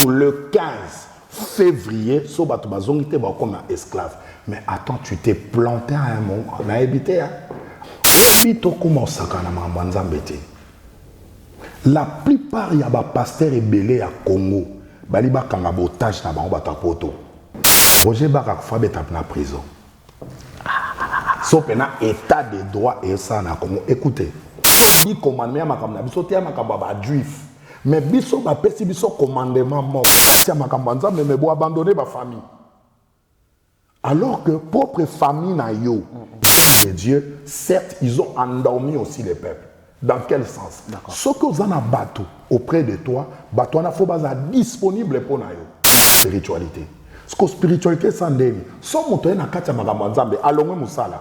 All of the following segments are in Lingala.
le 15 février, so bato bazongi te ba comme un esclave. Mais attends, tu t'es planté à un moment, on a habité hein. Bito comment ça kana mambanzambe te. La plupart y a ba pasteur ébélé à Congo, bali ba kanga botage na bango bata poto. Roger Barak Fabe tape na prison. Sauf na état de droit et ça na Congo. Écoutez, dit commandement makamna biso te makamba ba juif. Mais biso ba pesi biso commandement mort. Tia makamba nzambe mais bo abandonner ba famille. Alors que propre famille na yo de Dieu, certes, ils ont endormi aussi les peuples. Dans quel sens? Ce que vous en avez battu auprès de toi, bateau na faut baza disponible pour na yo. Spiritualité. Ce que spiritualité sans demi. So moto na kati ya makambo nzambe alongwe musala.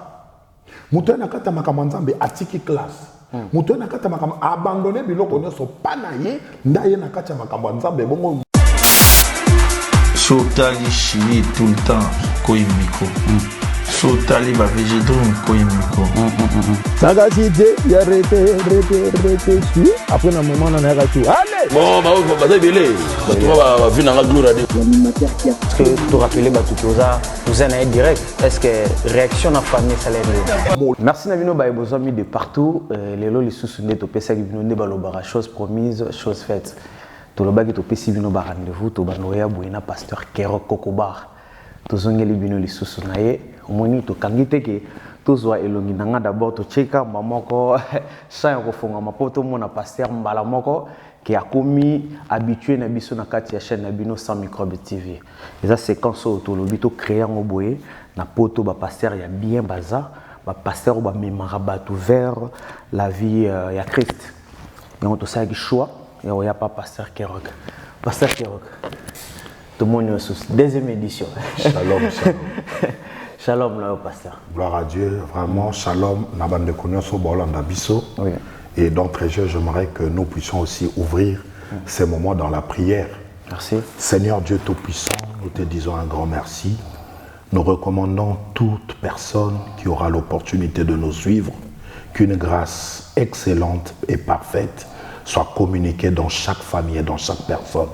Moto na kati ya makambo nzambe atiki classe. Moto na kati ya makambo abandonner biloko nyonso pa na ye ndaye na kati ya makambo nzambe bongo. Sotali chili tout le temps koyimiko. Sotali ba végétaux koyimiko. Sagacité, il y a arrêté, après un moment on a arrêté. Allez. Bon, bah ça belé. Bah tu vas venir dans la gloire. Est-ce que tu rappelles vous en avez direct? Est-ce que réaction de la famille ça l'aide? Merci Navino ba vos amis de partout. Les lots les sous-sundés to pesa qui viennent de balobara chose promise, chose faite. Tout le bag est au PC vino ba rendez-vous to banoya buena pasteur Kero Kokobar. To zongeli vino les sous-sunaye. Omoni to kangite ke tozwa elongi nanga d'abord to cheka mamoko sa ko fonga mapoto mona pasteur mbala moko qui a commis habitué na biso na kati ya chaîne na bino sans microbe TV. Et ça séquence auto lobito créer ngo boye na poto ba pasteur ya bien baza ba pasteur ba memara batu vers la vie ya Christ. Donc to ça qui choix et on y a pas pasteur Kerok. Pasteur Kerok. Tout le monde est deuxième édition. Shalom, shalom. Shalom, là, pasteur. Gloire à Dieu, vraiment, shalom, Nabande Konyoso, Bolanda Bisso. Oui. Et d'entrée, j'aimerais que nous puissions aussi ouvrir ces moments dans la prière. Merci. Seigneur Dieu Tout-Puissant, nous te disons un grand merci. Nous recommandons toute personne qui aura l'opportunité de nous suivre, qu'une grâce excellente et parfaite soit communiquée dans chaque famille et dans chaque personne.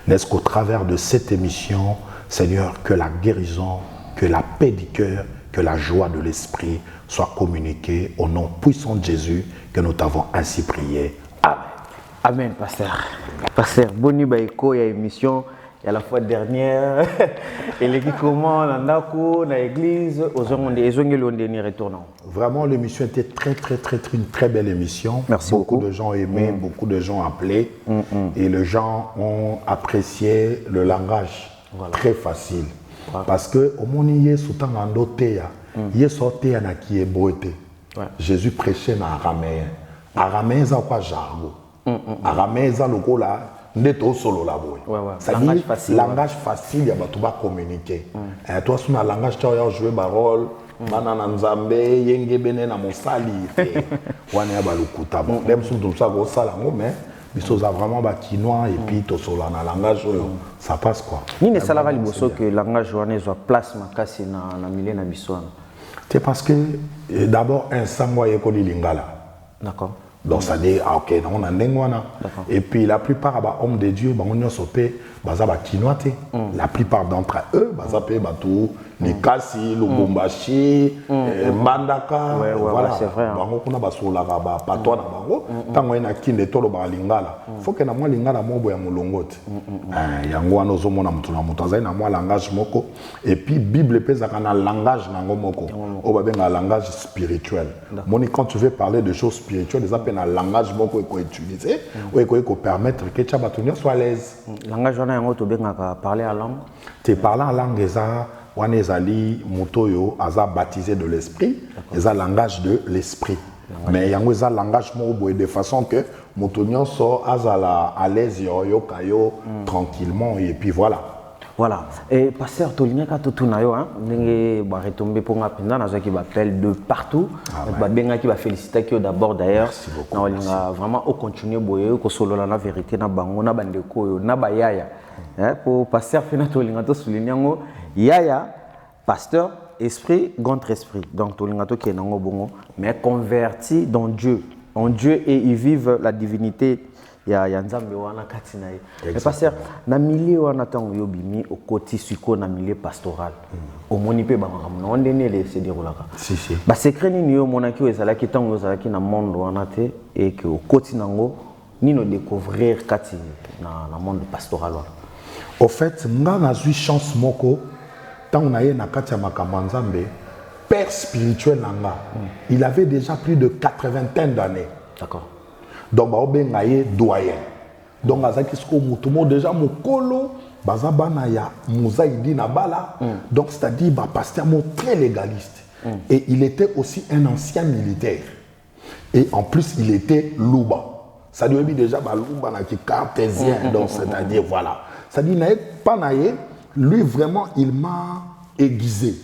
N'est-ce qu'au travers de cette émission, Seigneur, que la guérison, que la paix du cœur, que la joie de l'esprit soit communiquée au nom puissant de Jésus que nous t'avons ainsi prié. Amen. Amen, pasteur. Pasteur, bonne baïko, il y a émission, il y a la fois dernière, et les qui commandent dans l'église, aux gens qui retournant. Vraiment, l'émission était une très belle émission. Merci beaucoup. Beaucoup De gens aimé, beaucoup de gens appelés, et les gens ont apprécié le langage très facile. Parce que au moment où Jésus prêchait en araméen. Araméen c'est quoi jargon? Araméen c'est le coup là, neto solo la boy. Langage facile. Langage facile, il y a tout va communiquer. Toi sur le langage tu as joué parole, banana nzambe, yenge bene na mosali. Wana ya balukuta. Même si tout ça go sala mais biso za vraiment bakinois et puis to solo na langage ça passe quoi. Ni ne salava liboso que langage wana soit place makasi na milieu na biso. C'est parce que d'abord un sangwa yekoli lingala. D'accord. Donc ça dit ok on a ndengwana. Et puis la plupart des hommes de Dieu on nyonso pe baza bakinois. La plupart d'entre eux baza pe batou Likasi, Lubumbashi, Mbandaka, voilà. C'est vrai. Bango kuna basola ba patwa na bango. Tango ina kinde tolo ba lingala. Faut que na moi lingala mobo ya mulongote. Yango wana ozomona mutu na mutu azali na moi langage moko et puis Bible pesa kana langage nango moko. O ba benga langage spirituel. Moni quand tu veux parler de choses spirituelles, les appels na langage moko eko utiliser ou eko permettre que tu batunyo soit à l'aise. Langage wana yango to benga parler en langue. Tu parles en langue eza Wanezali Mutoyo aza baptisé de l'esprit, ils ont langage de l'esprit. Mais yango ils ont langage mo de façon que Mutonyo so azala à l'aise yo kayo tranquillement et puis voilà. Voilà. Et pasteur Tolinga Totuna yo hein, ndenge ba retomber pour nga pinda na qui m'appelle de partout. Ba benga qui va féliciter ki d'abord d'ailleurs. Na olinga vraiment au continuer boye ko solo la vérité na bango na bandeko yo na ba yaya. Hein pour pasteur Fina Tolinga to souligner ngo yaya pasteur esprit grand esprit. Donc Tolinga to qui est nango bongo mais converti dans Dieu. En Dieu et ils vivent la divinité ya nzambe wana kati na ye. Mais pasteur, na milieu wana tango yo bimi au côté suko na milieu pastoral. Au moni pe ba makamuna on ndene le se déroulaka. Si. Ba secret ni yo monaki o ezalaki tango ezalaki na monde wana te et que au côté nango nino découvrir kati na monde pastoral wana. Au fait, nga na zui chance moko tango na ye na kati ya makambo nzambe père spirituel nanga. Il avait déjà plus de 80 d'années. D'accord. Donc ba obenga ye doyen. Donc azaki sko mutumo déjà mokolo bazabana ya muzaidi na bala. Donc c'est-à-dire ba pasteur mo très légaliste. Et il était aussi un ancien militaire. Et en plus il était louba. Ça dit déjà ba louba na ki cartésien donc c'est-à-dire voilà. Ça dit nae pas nae lui vraiment il m'a aiguisé.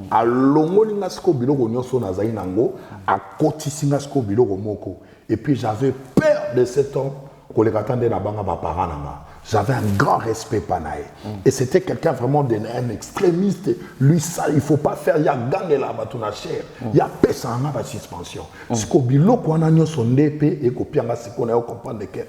A longoli nga sko biloko nyonso na zai nango a kotisi nga sko biloko moko. Et puis j'avais peur de cet homme qu'on les attendait na banga ba parents nanga. J'avais un grand respect panaye. Et c'était quelqu'un vraiment d'un extrémiste. Lui ça il faut pas faire ya gang la batuna cher. Ya pesa nga ba suspension. Sko biloko wana nyonso ndepe e kopianga siko na yo comprendre que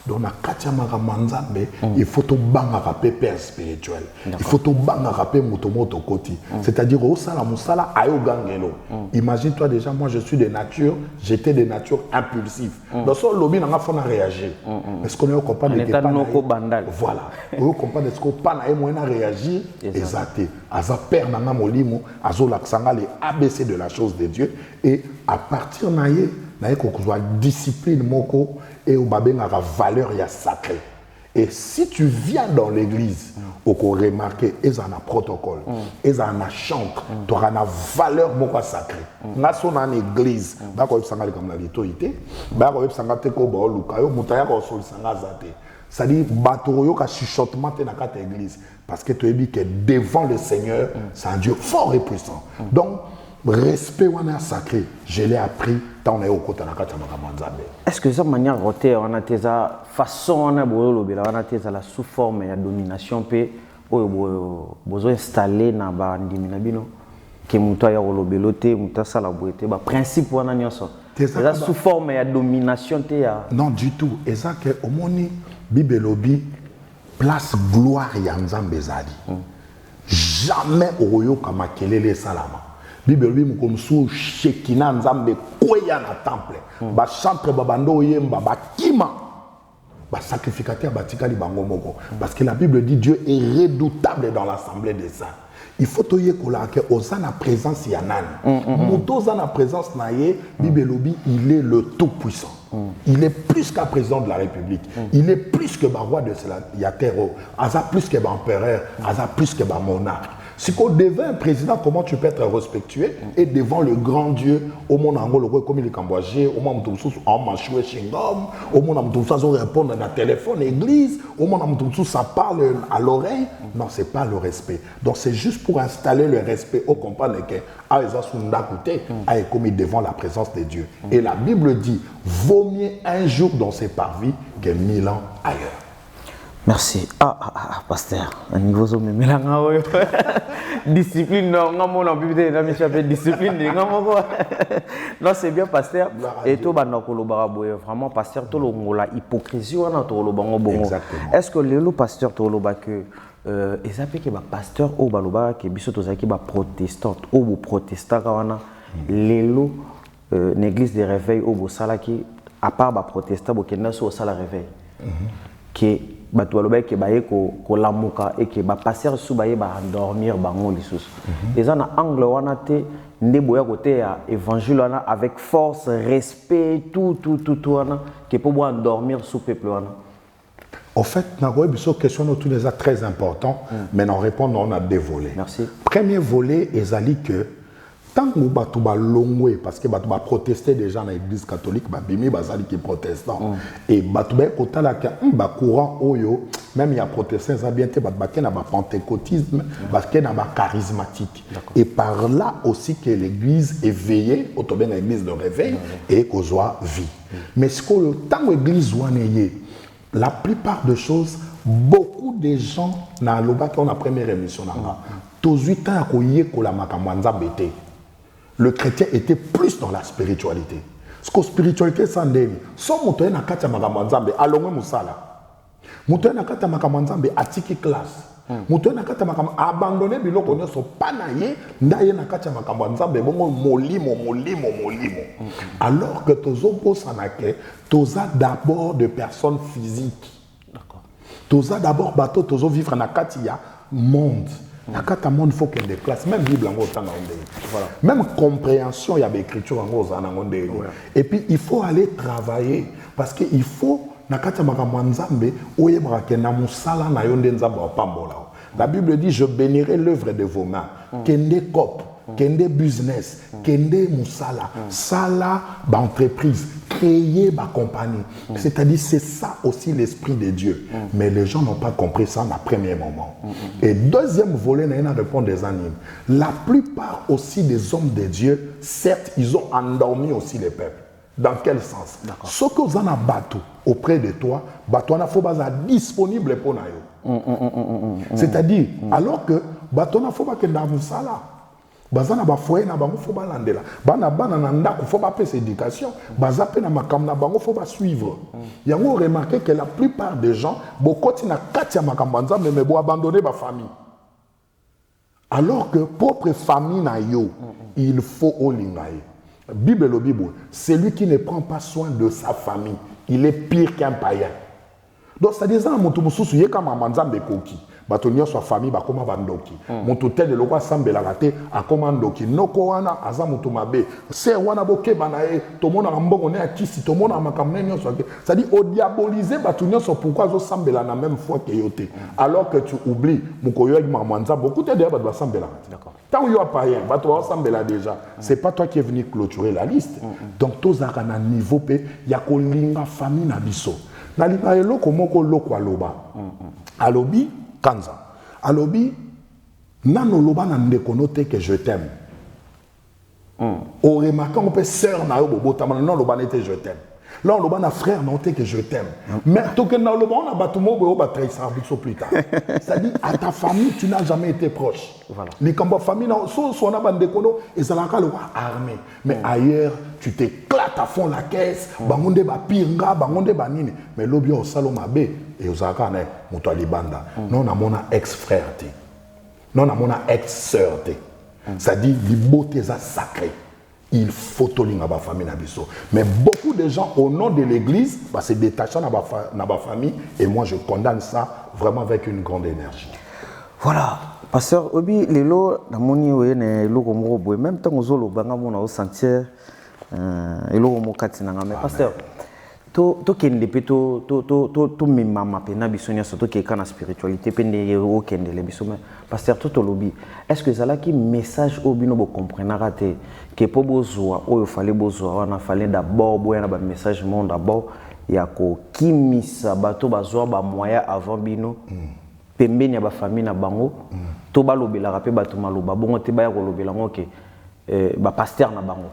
donc na katia manzambe il faut to banga rapé père spirituel. Il faut to banga rapé moto koti. C'est-à-dire au sala musala ayo gangelo. Imagine-toi déjà moi je suis de nature, j'étais de nature impulsif. Donc so lobby nanga fona réagir. Est-ce qu'on est comprendre que pas voilà. On comprendre est-ce qu'on pas na moyen réagir exacté. Aza père nanga molimo azo laksanga les ABC de la chose de Dieu et à partir naie naie ko discipline moko et au babenga valeur ya sacré. Et si tu viens dans l'église, au remarquer, ils ont un protocole, ils ont un chant, tu auras une valeur beaucoup sacrée. Nous sommes en église, nous sommes comme la liturgie, nous sommes ça dit batoyo ka chuchotement dans la église parce que tu es dit que devant le Seigneur, c'est un Dieu fort et puissant. Donc respect wana sacré, je l'ai appris tant on est au côté na kati makambo. Est-ce que ça manière roté on a teza façon on a bolobela on a teza la sous forme ya domination pe oyo bozo installer na ba ndimina bino ke muto ya rolobelote muta sala boete ba principe wana nyonso. Ça sous forme ya domination te ya. Non du tout, exact que omoni bibelobi place gloire ya Nzambe zali. Jamais oyo kama kelele salama. Bible bi mukomsu shekina nzambe koya na temple ba chantre babando yemba ba kima ba sacrificateur batikali bango moko parce que la Bible dit Dieu est redoutable dans l'assemblée des saints. Il faut toyer kola que osana présence ya nani muto za na présence na ye Bible bi il est le tout puissant. Il est plus qu'un président de la République. Il est plus que un roi de la terre. Asa plus que un empereur, asa plus que un monarque. Si on devient un président, comment tu peux être respectué et devant le grand Dieu, au monde angolo comme il est camboagé, au monde en machoué chingom, au monde on répond à la téléphone, église, au monde ça parle à l'oreille. Non, c'est pas le respect. Donc c'est juste pour installer le respect au compagnon que comme devant la présence de Dieu. Et la Bible dit, vaut mieux un jour dans ses parvis que 1000 ans ailleurs. Merci. Pasteur, à niveau de mes discipline, non, discipline, non, c'est bien, pasteur. Et tout, vraiment, pasteur, tout la hypocrisie, est-ce que le pasteur, que ils appellent que pasteur ou baloba que biso tozaki ba protestant ou protestant kawana lelo l'église de réveil ou bosalaki à part ba protestant bokenda so sala réveil que bato baloba ke baye ko lamuka et que ba pasteur sou baye ba endormir bango lisusu eza na angle wana te nde boya côté ya évangile wana avec force respect tout wana que pour boire endormir sous peuple wana. En fait, une question autour des très important, mais en répondant, on a deux volets. Merci. Premier volet, ils que tant que tu vas longwe, parce que tu vas protester déjà dans l'église catholique, bimi bazali qui protestant, et tu vas courant oyo, même il y a protestants, ça bien te battre dans le pentecôtisme, parce que dans le charismatique. Et par là aussi que l'église est veillée, autour de l'église de réveil, et qu'on soit vie. Mais ce que le temps où l'église est la plupart des choses, beaucoup de gens dans la première émission, le chrétien était plus dans la spiritualité. Ce que spiritualité sans ndeni. So moto na kati ya makambo nzambe alongwe musala. Moto na kati ya makambo nzambe atiki classe. Moto na kati ya makambo abandonner biloko nyonso pana ye ndaye na kati ya makambo nzambe bongo molimo. Alors que tozo posana ke toza d'abord de personnes physiques. D'accord. Toza d'abord bateau tozo vivre na kati ya monde. Na kati ya monde faut qu'il y ait des classes, même Bible en gros voilà. Même compréhension il y a des écritures en gros et puis il faut aller travailler parce que il faut na kati ya makambo nzambe oyebaka ke na musala na yo nde nzambe opambola. La Bible dit je bénirai l'œuvre de vos mains. Kende cop, kende business, kende musala, sala ba entreprise, créer ba compagnie. C'est-à-dire c'est ça aussi l'esprit de Dieu. Mais les gens n'ont pas compris ça en premier moment. Et deuxième volet, il y a répondre des animes. La plupart aussi des hommes de Dieu, certes, ils ont endormi aussi les peuples. Dans quel sens? Ce que vous en avez battu auprès de toi, bateau na faut pas disponible pour nous. C'est-à-dire, alors que bateau na faut pas que dans musala. Bazana ba foyer na bango faut ba landela. Bana na ndako faut ba faire éducation. Bazape na makam na bango faut ba suivre. Yango remarqué que la plupart des gens bokoti na kati ya makamba nzambe mais bo abandonner ba famille. Alors que propre famille na yo, il faut olingaye. Bible le Bible, celui qui ne prend pas soin de sa famille, il est pire qu'un païen. Donc ça dit ça moto mususu ye kama manzambe koki. Bato nyonso famille ba koma bandoki. Moto tel le roi sambela raté a komandoki. Noko wana aza moto mabe. Se wana boke banae to mona mbongo ne akisi to mona makamne nyonso. Ça dit au diaboliser bato nyonso pourquoi zo sambela na même fois que yote. Alors que tu oublies mukoyo manza beaucoup te derrière bato sambela. D'accord. Tant yo païen bato sambela déjà. C'est pas toi qui es venu clôturer la liste. Donc tozaka na niveau pe ya kolinga famille na biso. Na linga eloko moko loko aloba. Alobi Kanza. Alobi, nano loba na ndeko note que je t'aime. Au remarquant on peut sœur na yo bobo non loba nete je t'aime. Là on loba na frère note que je t'aime. Mais toke na loba on a batumo bo ba traisa plus tard. C'est-à-dire à ta famille tu n'as jamais été proche. Voilà. Les cambo famille na so na ba ndeko no ezalaka lo armé. Mais ailleurs tu t'éclates à fond la caisse, bangonde ba pinga, bangonde ba nini. Mais lobi o saloma be et ozaka na moto alibanda. Non na mona ex-frère té. Non na mona ex-sœur té. C'est-à-dire les beautés sacrées. Il faut tolinga ba famille na biso. Mais beaucoup de gens au nom de l'église bah, se détachent na ba famille et moi je condamne ça vraiment avec une grande énergie. Voilà. Pasteur Obi lelo na moni oye ne loko moko boy même temps ozolo banga mona o sentir eloko mokati na ngame pasteur to kende pe to mimama pe na biso nya surtout ke kana spiritualité pe ne o kende le biso mais pasteur to lobi est-ce que ça qui message obino bo comprendre raté que po bozwa oyo fallait bozwa wana fallait d'abord boya na ba message monde d'abord ya ko kimisa bato bazwa ba moya avant bino pembeni ya ba famille na bango to balobela rapé bato maloba bongo te ba ya ko lobela ngoke ba pasteur na bango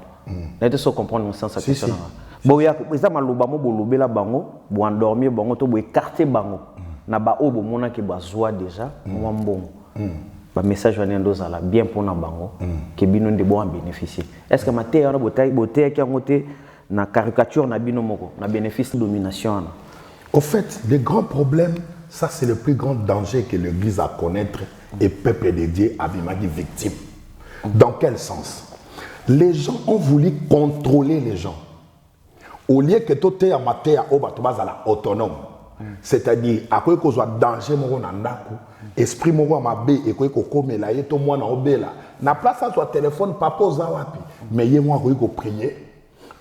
na te so comprendre mon sens à question. Bon ya ça maloba mo bolobela bango bo endormir bango to bo écarter bango na ba obo mona ke bazwa déjà moi mbongo ba message wana ndoza la bien pour na bango ke bino nde bo en bénéficier est-ce que maté wana boté ki ngote na caricature na bino moko na bénéfice de domination. Au fait les grands problèmes ça c'est le plus grand danger que l'église a connaître et peuple de Dieu a bimaki victime. Dans quel sens? Les gens ont voulu contrôler les gens. Au lieu que tout est en matière autonome, c'est-à-dire à quoi qu'on soit danger mon andako, esprit mon mabe et quoi qu'on comme là et tout moi na obela. Na place à soit téléphone papa zawapi, mais yé moi quoi prier,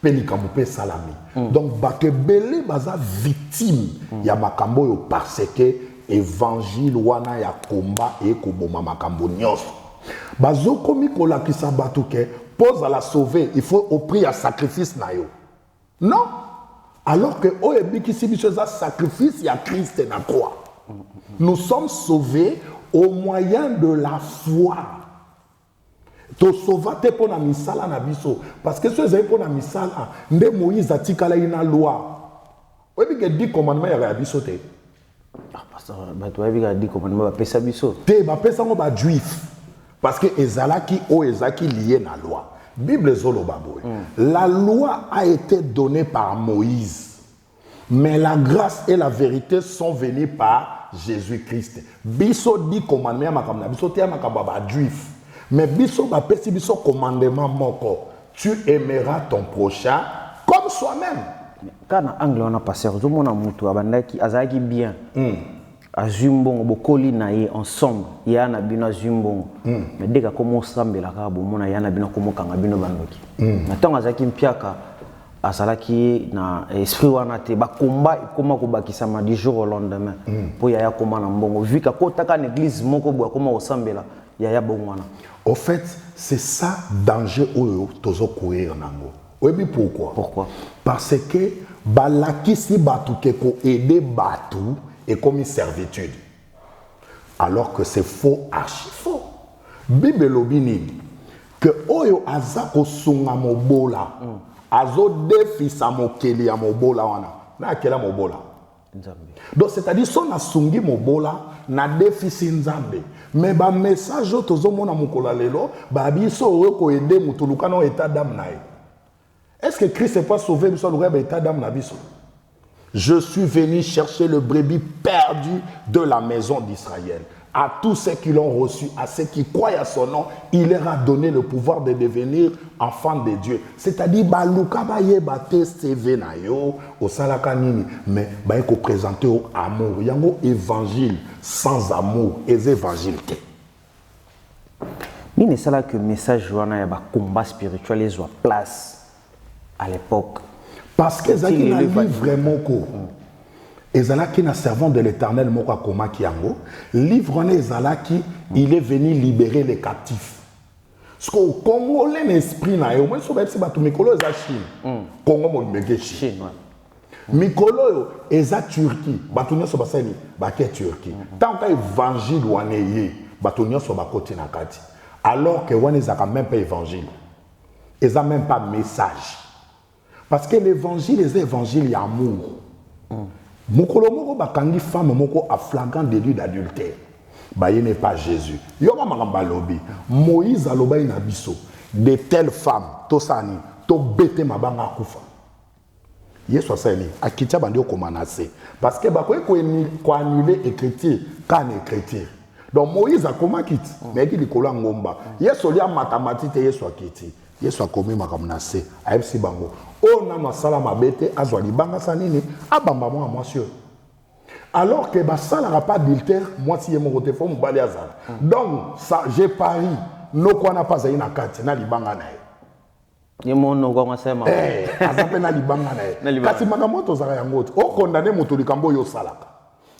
pelikamoupe salami. Donc baké belé baza victime ya makambo yo parce que évangile wana ya combat et ko boma makambo nyos. Bazo komi ko la kisa batuke pose à la sauver, il faut au prix à sacrifice na yo. Non. Alors que sacrifice, il y a Christ et la croix. Nous sommes sauvés au moyen de la foi. To sauvate pour la misala na biso parce que ceux pour la misala nde Moïse a tikala ina loi. Oui que 10 commandements ya biso te. Ah pasteur ba toi bi ga 10 commandements ba pesa biso. Te ba pesa ngo ba juif parce que ezalaki o ezaki lié na loi. Bible Zolobaboy. La loi a été donnée par Moïse, mais la grâce et la vérité sont venues par Jésus-Christ. Biso dit commandement makamna, biso te makababa juif. Mais biso ba pesi biso commandement moko. Tu aimeras ton prochain comme soi-même. Quand angle on a passé, tout le monde a mutu abandaki azaki bien. Azumbongo bokoli na ye ensemble yana bino azumbongo mais dès que commence sambela ka bomona yana bino komokanga bino bandoki maintenant azaki mpiaka asalaki na esprit wana te ba combat ekoma ko bakisama du jour au lendemain po ya koma na mbongo vu ka kotaka na église moko bo koma osambela ya bongwana. Au fait, c'est ça danger oyo tozo courir nango. Oui, pourquoi? Parce que balakisi batu keko aider batu et comme une servitude. Alors que c'est faux, archi faux. Bible lobini que oyo azako sunga mobola azo defisa mokeli ya mobola wana na akela mobola. Donc c'est-à-dire son asungi mobola na defisi nzambe. Mais ba message tozo mona mukola lelo ba biso oyo ko aider mutuluka no état d'âme nae. Est-ce que Christ n'est pas sauvé biso le état d'âme na biso? Je suis venu chercher le brebis perdu de la maison d'Israël. À tous ceux qui l'ont reçu, à ceux qui croient à son nom, il leur a donné le pouvoir de devenir enfants de Dieu. C'est-à-dire, baluka baye bate CV na yo, au salaka nini, mais baye ko présenter au amour. Yango évangile sans amour, les évangiles. Nini sala que message wana ya ba combat spirituel les a place à l'époque. Parce que ça qui a livre vraiment court. Et ça qui n'a servant de l'Éternel moko koma kiango, livre on qui il est venu libérer les captifs. Parce qu'au Congo l'esprit na yo, moi so ba si batu mikolo za Chine. Congo mo mbeke Chine. Mikolo eza Turquie, batu nyoso basali ba ke Turquie. Tant que évangile wana ye, batu nyoso ba koti na kati. Alors que wana ezaka même pas évangile. Eza même pas message. Parce que l'évangile, les évangiles, il y a amour. Mokolo moko bakangi femme moko a flagrant délit d'adultère. Ba il n'est pas Jésus. Yoba makamba lobi. Moïse aloba ina biso. De telles femmes, tosani, to bete mabanga kufa. Yesu asali akitia bandi okomanase. Parce que ba ko annuler écriture quand écriture. Donc Moïse a comment quitte. Mais qui likolo ngomba. Yesu lia mathématique Yesu akiti. Yesu akomi makamnase. Aipsi bango. On a masala mabete azwa libanga sanini abamba moi monsieur. Alors que basala n'a pas d'adultère, moi si mon côté faut m'bali azal. Donc ça j'ai pari no kwa na pas na kati na libanga nae. Yemo no kwa ngasema. Azape na libanga nae. Kati makamoto zaka yango. O condamner moto likambo yo salaka.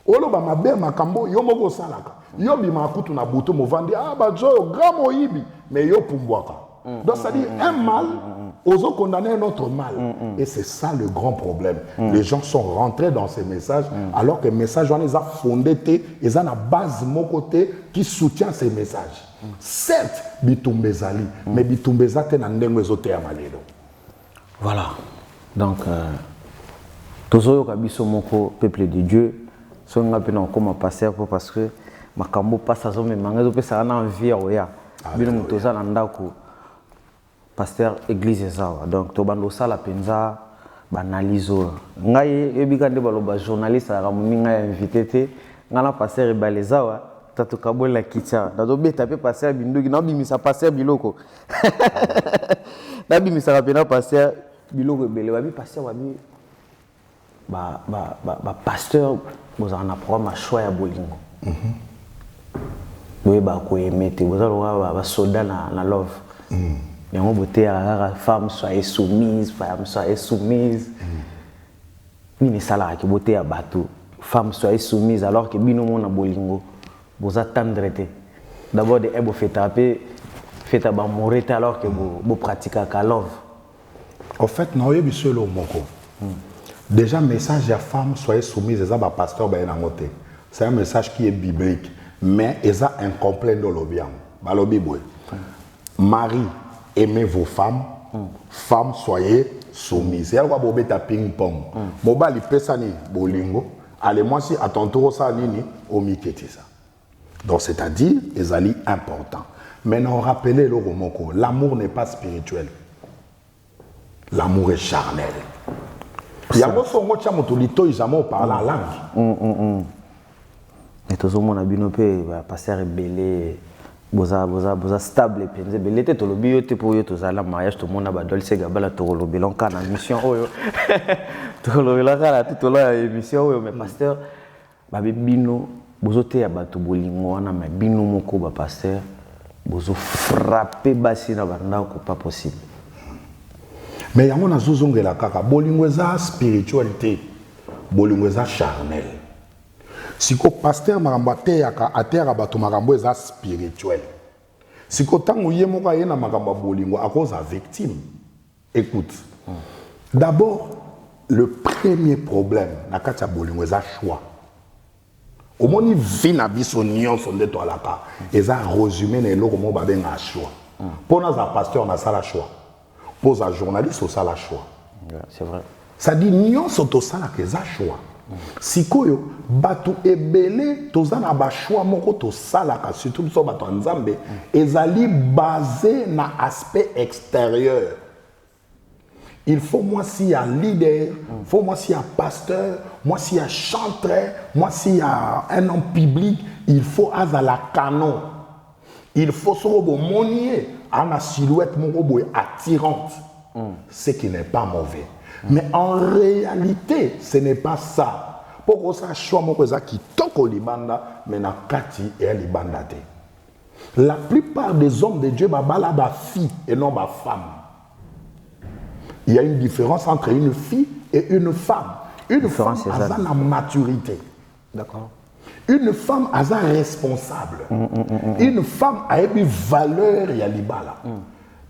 Olo ba mabe makambo yo moko salaka. Yo bima kutu na buto movandi bajo grand moyibi mais yo pumbwaka. Donc ça dit un mal osons condamner notre mal. Et c'est ça le grand problème. Les gens sont rentrés dans ces messages alors que les messages on les a fondés ils ont la base mon côté qui soutient ces messages. Certes bitumbezali mais bitumbezate na ndengo ezote ya malelo. Voilà. Donc tozoyo kabiso moko peuple de Dieu so ngapena comme passer parce que makambo passe zo me manga zo pesa na envie oya. Bino mutoza na ndako pasteur église ezawa donc to bando sala penza banalizo ngai ebika nde baloba journaliste ala moninga ya invité te ngala pasteur balezawa tatu kabola kicha ndazo beta pe pasteur binduki na bimisa pasteur biloko na bimisa pena pasteur biloko ebele babi pasteur babi ba pasteur boza na programme choix ya bolingo oui ba ko emete boza lo ba soda na love yango boté à femme soit soumise, femme soit soumise. Ni sala ki boté à bateau, femme soit soumise alors que bino mona bolingo, vous attendre té. D'abord de ebo fait taper, fait ba morete alors que vous pratiquez à love. En fait, non yebi solo moko. Déjà message à femme soyez soumise ça ba pasteur ba na ngote. C'est un message qui est biblique, mais eza incomplet dans l'obiam. Ba lobi boy. Marie aimez vos femmes, femmes soyez soumises. C'est quoi bobé ta ping pong. Boba li pesani bolingo. Allez moi si à ton tour ça nini au miketi ça. Donc c'est-à-dire les alliés importants. Maintenant, rappelez le Romoko, l'amour n'est pas spirituel. L'amour est charnel. Il y a un mot qui jamais parle la langue. Et tout le monde a bien fait, passer rebelle, boza stable, penser belé, tout le bio, pour tout ça, la mariage, tout le monde a badol, c'est gabala, tout le bilan, quand la mission, tout le bilan, tout le mission, mais pasteur, babi bino, bozo te abatu bolingo wana, mais bino moko ba pasteur, bozo frapper basi na banda ko pas possible. Mais yango na zozongela kaka, bolingo za spiritualité, bolingo za charnel. Si ko pasteur makambo ateyaka ateyaka bato makambo eza spirituel. Si ko tango ye moko ye na makambo bolingo à cause de victime. Écoute. D'abord, le premier problème na kati ya bolingo eza choix. Au moni vi na biso nyonso nde to alaka eza résumé na eloko mo babenga choix. Pona za pasteur na sala choix. Pour un journaliste au sala choix. C'est vrai. Ça dit nyonso to sala ke za choix. Sikoyo batu ebele tozana ba choix moko to sala ka surtout so batu nzambe ezali basé na aspect extérieur. Il faut moi s'il y a leader, il faut moi s'il y a pasteur, moi s'il y a chanteur, moi s'il y a un homme public, il faut à la canon. Il faut se monier à la silhouette moko attirante. Ce qui n'est pas mauvais. Mais en réalité, ce n'est pas ça. Pour que ça soit mon qui toque au libanda, mais na kati et libanda te. La plupart des hommes de Dieu, bala ba fille et non ba femme. Il y a une différence entre une fille et une femme. Une femme a la maturité. D'accord. Une femme a la responsable. Une femme a une valeur et libala.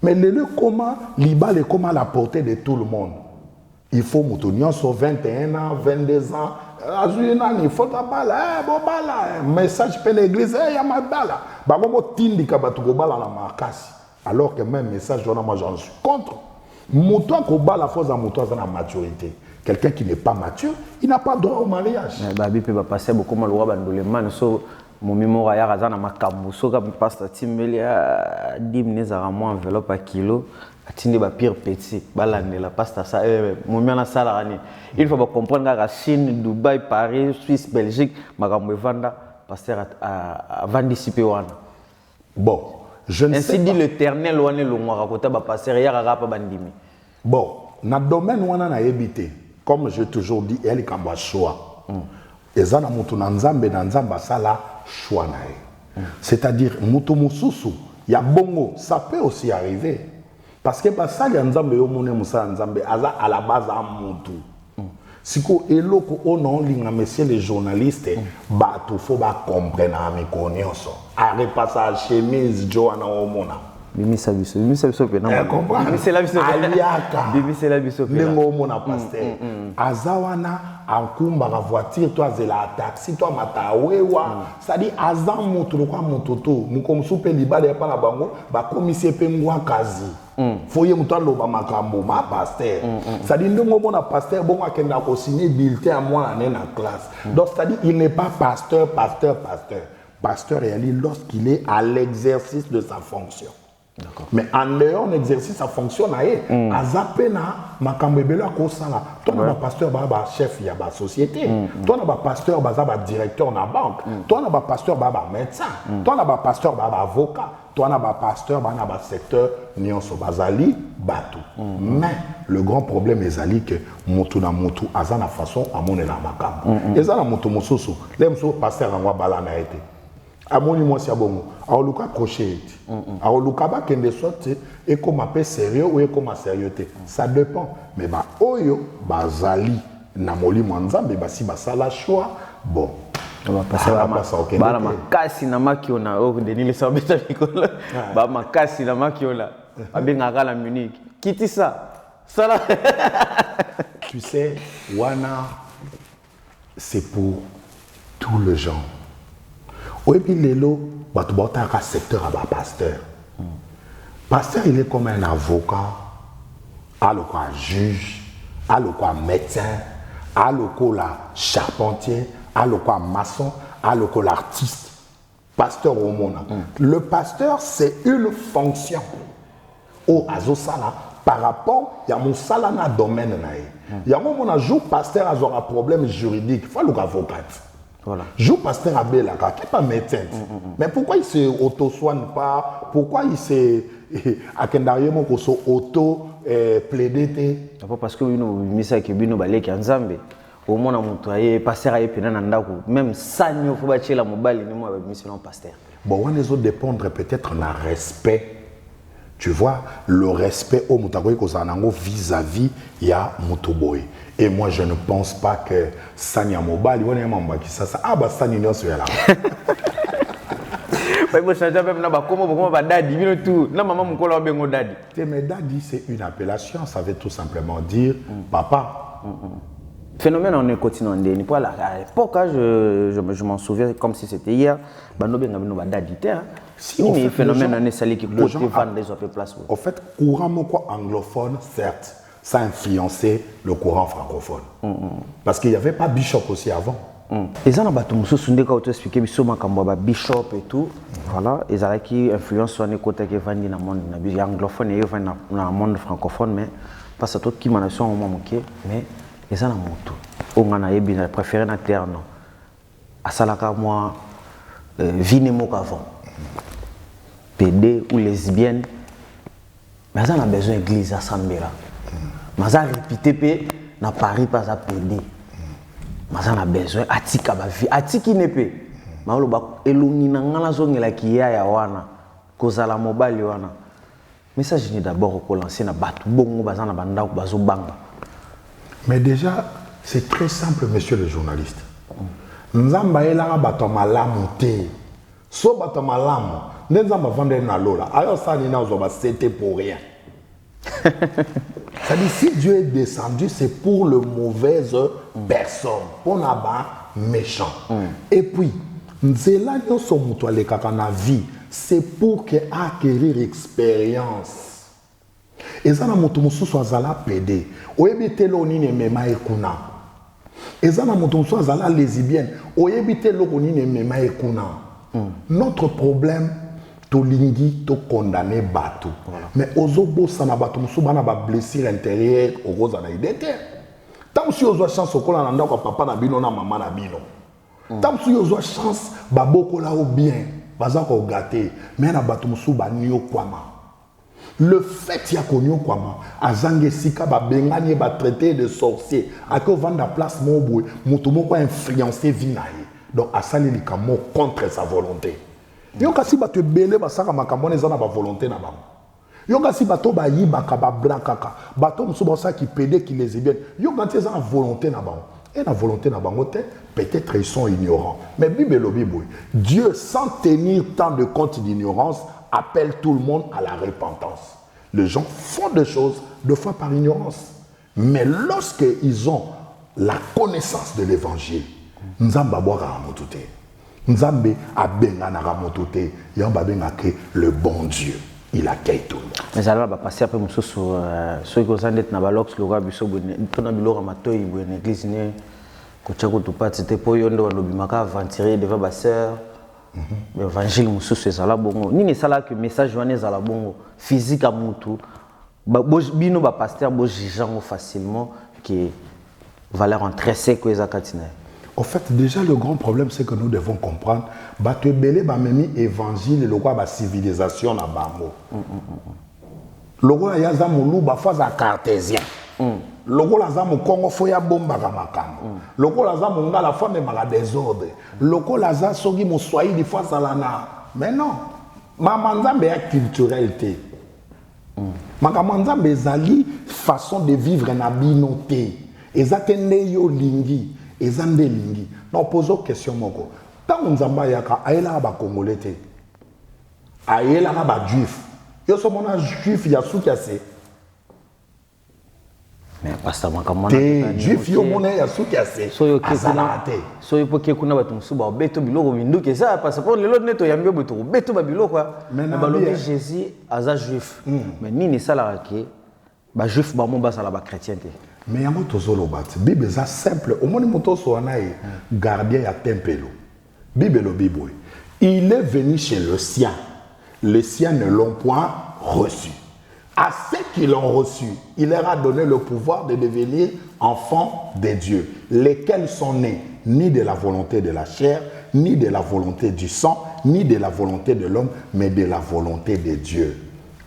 Mais le comment libala est comment à la portée de tout le monde. Il faut moutonnion sur 21 ans, 22 ans. Il faut bala, message pour l'église, il y a ma bala. Alors que même message, moi j'en suis contre. Mouton ko bala faut à mouton à la maturité. Quelqu'un qui n'est pas mature, il n'a pas droit au mariage. Babi peut passer beaucoup mal au man so mon mémoire ya razana makambo so ka pasteur Timbeli a 10 minutes à moi enveloppe à kilo atindi ba pire petit balandela pasteur ça mon miana sala rani il faut comprendre que Chine, Dubaï, Paris, Suisse, Belgique makambo evanda pasteur a vandiciper wana. Bon, je ne sais ainsi dit l'Éternel wana lo ngwa kota ba pasteur ya rapa bandimi. Bon, na domaine wana na ebité. Comme j'ai toujours dit, elle est comme choix. Et ça, sala choix. C'est-à-dire, mutu mususu, il y a bongo, ça peut aussi arriver. Parce que ça, il y a nzambe yo mone musa nzambe, aza à la base à mutu. Si ko eloko ono linga messieurs les journalistes, bah tout faut ba comprendre ami konyoso. Arrête pas sa chemise Joanna omona. Bimisa biso pe na bimisa la biso aliaka bimisa la biso pe lengo mona pasteur azawana akumba ka voiture toi zela taxi toi matawewa ça dit azam moto kwa mototo mukomsu pe libale pa na bango ba komisie pe ngwa kazi foye mutando ba makambo ma pasteur ça dit ndongo mona pasteur bon akenda ko signer bulletin à moi na classe donc ça dit il n'est pas pasteur pasteur réalise lorsqu'il est à l'exercice de sa fonction. Mais en dehors d'exercice, ça fonctionne. À Zapena, Makambebela Kosala, toi, tu as un pasteur, chef de la société. Toi, tu as un pasteur, directeur de la banque. Toi, tu as un pasteur, médecin. Toi, tu as un pasteur, avocat. Toi, tu as un pasteur, secteur, Nyonso Bazali, Batu. Mais le grand problème est que Moutou na Moutou, Azana façon, à mon élan Makam. Et ça, Moutou Moussousou, les pasteur en Wabalana été. Amoni moi si abongo aoluka projet aoluka ba kende sorte et comme appel sérieux ou comme sérieuté ça dépend mais ba oyo bazali na molimo nzambe basi basala choix bon on va passer ba makasi na makiona o denile sabeta bikola ba makasi na makiona abenga kala Munich kiti ça tu sais wana c'est pour tout le genre. Et puis, lelo, tu as un secteur à pasteur. Pasteur, il est comme un avocat, un juge, un médecin, un charpentier, un maçon, un artiste. pasteur au monde. Le pasteur, c'est une fonction au azosala par rapport à mon sala na domaine nae. Il y a un jour pasteur a un problème juridique, il faut l'avocat. Voilà. Jour pasteur Abelaka, qui n'est pas médecin. Mais pourquoi il ne se auto-soigne pas? Pourquoi il se auto-plaidé? Parce que nous sommes au moins on pasteur même ça nous faut bâtir la mobile ni moi mission pasteur. Bon, on les autres dépendre peut-être d'un respect. Tu vois, le respect au Moutagoy Kozanango vis-à-vis ya Moutoboy. Et moi, je ne pense pas que Sanya Mobile, il y a un mamba qui ça. Ah, bah, Sanya Nyon, c'est là. Mais daddy, c'est une appellation, ça veut tout simplement dire papa. Phénomène en continent à l'époque, je m'en souviens comme si c'était hier. Si on fait phénomène en essai qui côté van des autres places. En fait, courant anglophone, certes, ça a influencé le courant francophone. Parce qu'il n'y avait pas bishop aussi avant. Et ça, on a expliqué bishop et tout. Voilà, et ça qui influence sur les côtés qui vendent dans le monde anglophone et dans le monde francophone, mais parce que tout qui m'a nation au moment mais et ça, on a préféré na terre non. À Salaka moi, vinemo qu'avant. PD ou lesbienne, mais ça a besoin d'église à Sambera. Mais ça a répété na Paris pas à PD. Mais ça a besoin atika ba vie, atiki nepe. Mais lo ba elungi na ngala zongela kiya ya wana, kozala mobile wana. Message ni d'abord ko lancer na batu bongo bazana banda ko bazo banga. Mais déjà, c'est très simple, monsieur le journaliste. Nzamba elanga bato malamu te. So bato malamu, nzamba vendre na lola. Alors ça ni na ozoba c'était pour rien. Ça dit si Dieu est descendu, c'est pour le mauvaise personne, pour naba méchant. Et puis, nzela nyoso muto alekaka na vie, c'est pour que acquérir expérience. Et ça na mutu mususu azala pédé. Oyebite lo nini mema ekuna. Et ça na mutu mususu azala lesbienne. Oyebite lo nini mema ekuna. Notre problème tolingi to condamner bateau. Mais ozobo sana bateau mususu bana ba blessure intérieure okoza na idete. Tant si ozo chance okola na ndako papa na bino na maman na bino. Tant si ozo chance baboko la ou bien baza ko gâter. Mais na bateau mususu ba nyo kwama. Le fait qu'il y a connu quoi à Zangesika ba bengani ba traité de sorcier à que vendre la place mon boy mutumo ko influencer vinaye donc à sali likamo contre sa volonté yo kasi ba te belé ba saka makambo ne zana ba volonté na bango yo kasi ba to ba yiba ka ba brakaka ba to musuba sa qui pédé qui les bien yo quand ils ont volonté na bango et la volonté na bango peut-être ils sont ignorants mais Bible Dieu sans tenir tant de compte d'ignorance appelle tout le monde à la repentance. Les gens font des choses deux fois par ignorance. Mais lorsqu'ils ont la connaissance de l'évangile, Nzamba boira ramotoute. Nzambe abenga na ramotoute. Yamba benga ke le bon Dieu. Il accueille tout le monde. Mais alors, va passer après monsieur sur ceux qui ont été na balox le roi biso bonne. Tona bilora matoi bonne église ne. Kochako tu pas c'était pour yondo lobimaka aventurer devant ba sœur. L'évangile mususu ezala bongo nini sala que message wana ezala bongo physique à mutu bino ba pasteur bo jijango facilement que valeur entrer que ezakatina. En fait déjà le grand problème c'est que nous devons comprendre bato belé ba memi évangile le quoi ba civilisation na bango lokola yaza mulu ba faza cartésien lokola za mu Congo foya bomba ka makambo lokola za mu ngala femme maka désordre lokola za soki mu Swahili faza lana mais non mama nzambe ya culturalité makambo nzambe ezali façon de vivre na bino te ezatende yo lingi ezande lingi na poser question moko tango nzamba yaka ayela ba congolais te ayela ba juif yo so mona juif ya suki ase mais pasteur makamona te juif yo mona ya suki ase soyo kekuna soyo poke kuna batu musuba beto biloko binduke ça parce que lelo neto yambio beto beto ba biloko mais balobi Jésus aza juif mais nini sala ke ba juif ba mo ba sala ba chrétien te mais yango tozolo bat bible za simple au moni moto so anaye gardien ya tempelo bible lo biboy Il est venu chez le sien. Les siens ne l'ont point reçu. À ceux qui l'ont reçu, il leur a donné le pouvoir de devenir enfants de Dieu, lesquels sont nés ni de la volonté de la chair, ni de la volonté du sang, ni de la volonté de l'homme, mais de la volonté de Dieu.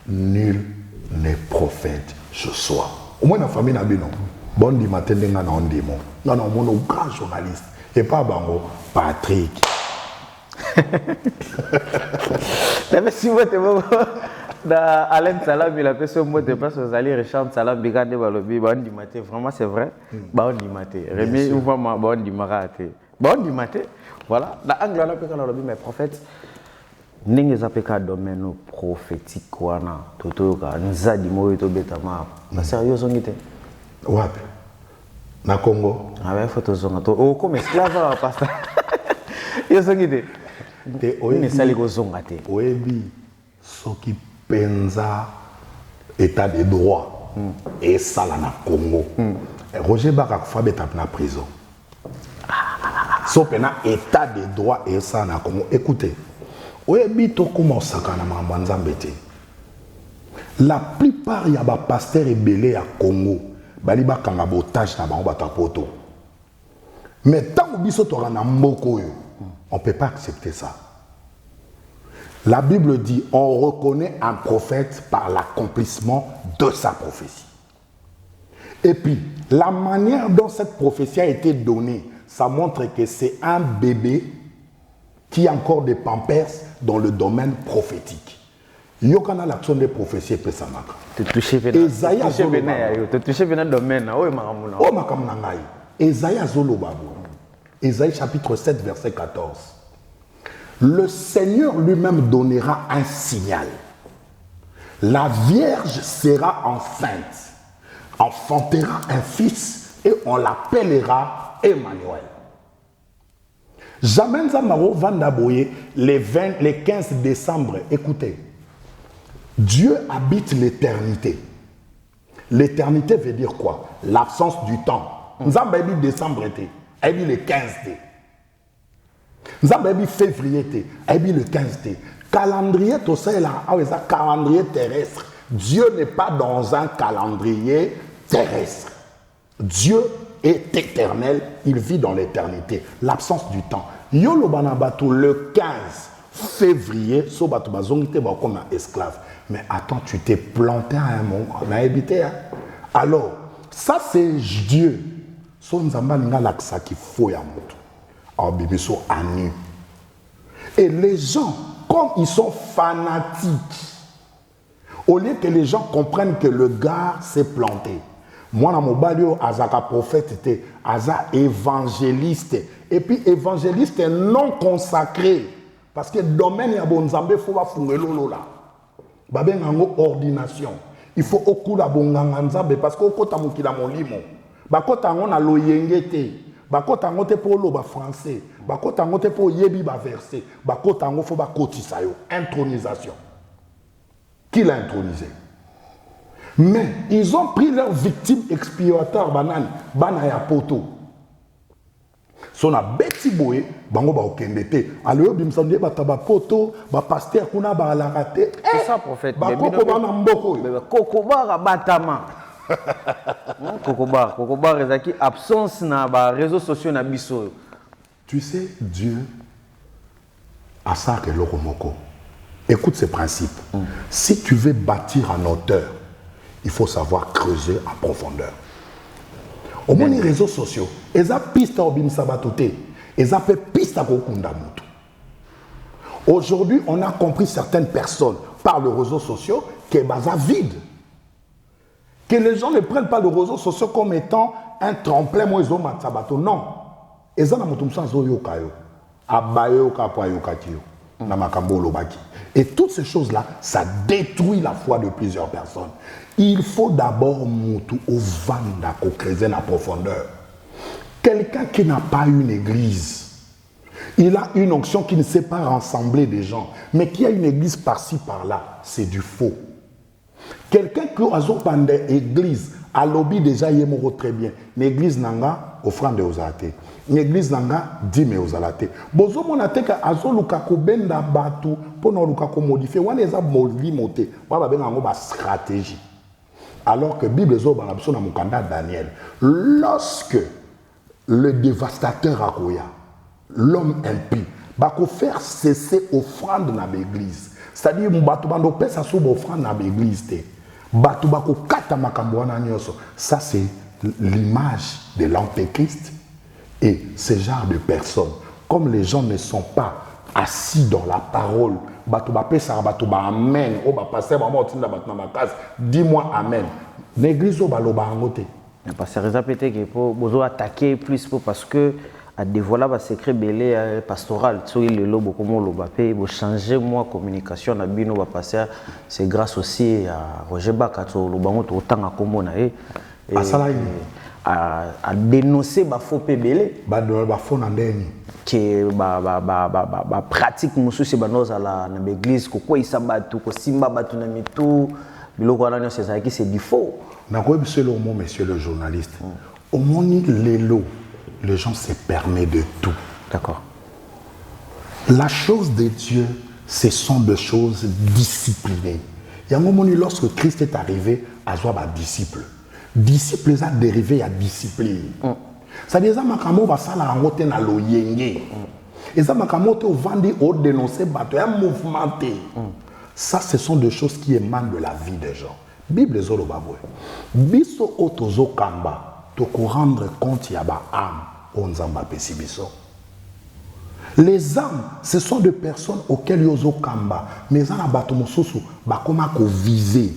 Nul n'est prophète ce soir. Au moins, la famille n'a pas non. Bon dimanche, on a un démon. Non, non, mon grand journaliste. Et pas Bango, Patrick. Merci beaucoup. Alain Salam, il a fait ce mot de passe aux alliés, Richard Salam, Bigande Balobi, Bon Dimaté. Vraiment, c'est vrai. Bon Dimaté. Rémi Ouvama, Bon Dimarate. Bon Dimaté. Voilà. Dans l'angle, on a pu dire, mais prophète, n'est pas domaine prophétique. Wana, Totoka, Nzadi, Moïto, Betama. C'est sérieux, on était. Ouais. Na Congo. Ah ouais, photo zonga. Oh, comme esclave, pasteur. Yo zongi de. Oyebi sali ko zonga te. Oyebi soki penza état de droit et ça là na Congo. Roger Baka fa beta na prison. So pena état de droit et ça na Congo. Écoutez. Oyebi to commence à na mambanzambe te. La plupart ya ba pasteur ebélé à Congo. Bali ba kanga botage na bango batapoto. Mais tant que biso to na mboko yo. On ne peut pas accepter ça. La Bible dit, on reconnaît un prophète par l'accomplissement de sa prophétie. Et puis, la manière dont cette prophétie a été donnée, ça montre que c'est un bébé qui a encore des pampers dans le domaine prophétique. Il y a l'action des prophéties et ça marque. Tu touches bien le domaine. Oh, ma Esaïe Zolobabo. Ésaïe chapitre 7, verset 14. Le Seigneur lui-même donnera un signal. La Vierge sera enceinte, enfantera un fils et on l'appellera Emmanuel. Jamais Zamaro Vandaboye, les 15 décembre, écoutez, Dieu habite l'éternité. L'éternité veut dire quoi? L'absence du temps. Nous avons dit décembre été. Elle dit le 15 t. Nous avons dit février t. Elle dit le 15 t. Calendrier, tout ça, là, calendrier terrestre. Dieu n'est pas dans un calendrier terrestre. Dieu est éternel, il vit dans l'éternité. L'absence du temps. Yolo Banabato, le 15 février, Sobato Bazongite comme un esclave. Mais attends, tu t'es planté à un moment, on a habité. Hein? Alors, ça c'est Dieu. Et les gens, comme ils sont fanatiques, au lieu que les gens comprennent que le gars s'est planté, moi, dans mon balio, Azaka prophète était, Aza évangéliste, et puis évangéliste non consacré, parce que le domaine ya bonzambe faut va fungelo là, baben ngo ordination, il faut okula bonganga nzambe parce que okota mukila molimo. Bakota on a loyengete, bakota on te pour le français, bakota on te pour yebi ba verset, bakota on faut ba kotisa yo, intronisation. Qui l'a intronisé? Mais ils ont pris leur victime expiatoire banane, banaya poto. Son a beti boye, bango ba okendete. Alors bimsande ba taba poto, ba pasteur kuna ba alarate. C'est ça prophète. Ba koko ba na mboko. Koko ba batama. Kokobar ezaki absence na ba réseaux sociaux na biso. Tu sais, Dieu a ça que l'oromoko. Écoute ces principes. Si tu veux bâtir en hauteur, il faut savoir creuser en profondeur. Au moins les réseaux sociaux, ils ont piste au bim sabatoté, ils ont fait piste à kokunda mutu. Aujourd'hui, on a compris certaines personnes par les réseaux sociaux que baza vide. Que les gens ne prennent pas les réseaux sociaux comme étant un tremplin, moi, ils ont matsabato. Non. Ils ont et toutes ces choses-là, ça détruit la foi de plusieurs personnes. Il faut d'abord mutu au vanda ko creuser la profondeur. Quelqu'un qui n'a pas une église, il a une onction qui ne sait pas rassembler des gens, mais qui a une église par-ci par-là, c'est du faux. Quelqu'un qui a une église, à lobby déjà, il est très bien. L'église nanga, offrande ozala te l'église nanga dîme ozala te bozomona te ka azoluka kobenda bato mpona oluka komodifie wana eza molimo te ba babenga yango bastratégie alors que bible ezobana biso na mokanda Daniel lorsque le dévastateur akoya l'homme impie bako faire cesser offrande na l'église c'est-à-dire bato bando pesa so offrande na l'église te bato bako kata makambo wana nyonso ça c'est l'image de l'antéchrist et ce genre de personnes comme les gens ne sont pas assis dans la parole bato ba pesa bato ba amen o ba passer ba motinda bato na makasi dis-moi amen l'église o ba loba ngote parce que ça peut-être que pour bozo attaquer plus parce que à dévoiler un secret belé pastoral sur le lobo comme le bapé pour changer moi communication na bino va passer c'est grâce aussi à Roger Bakato le bango autant à comme na à dénoncer ba faux belé ba faux na ndeni que ba pratique musu c'est banoza la na l'église ko quoi isabatu ko simba batu na mitu biloko wana c'est ça qui c'est du faux na ko biselo mo monsieur le journaliste au moni lelo les gens se permettent de tout. D'accord. La chose de Dieu, ce sont des choses disciplinées. Il y a un moment où lorsque Christ est arrivé, à Zoaba disciple. Disciple, ça dérivé à discipline. C'est-à-dire que makamo va ça la ngote na lo yenge. Et ça makamo te vandi au dénoncer bateau, un mouvement. Ça, ce sont des choses qui émanent de la vie des gens. Bible zolo babwe. Biso otozo kamba. Pour rendre compte, il y a des âmes. Les âmes, ce sont des personnes auxquelles ils ont kamba. Mais ils ont comment viser.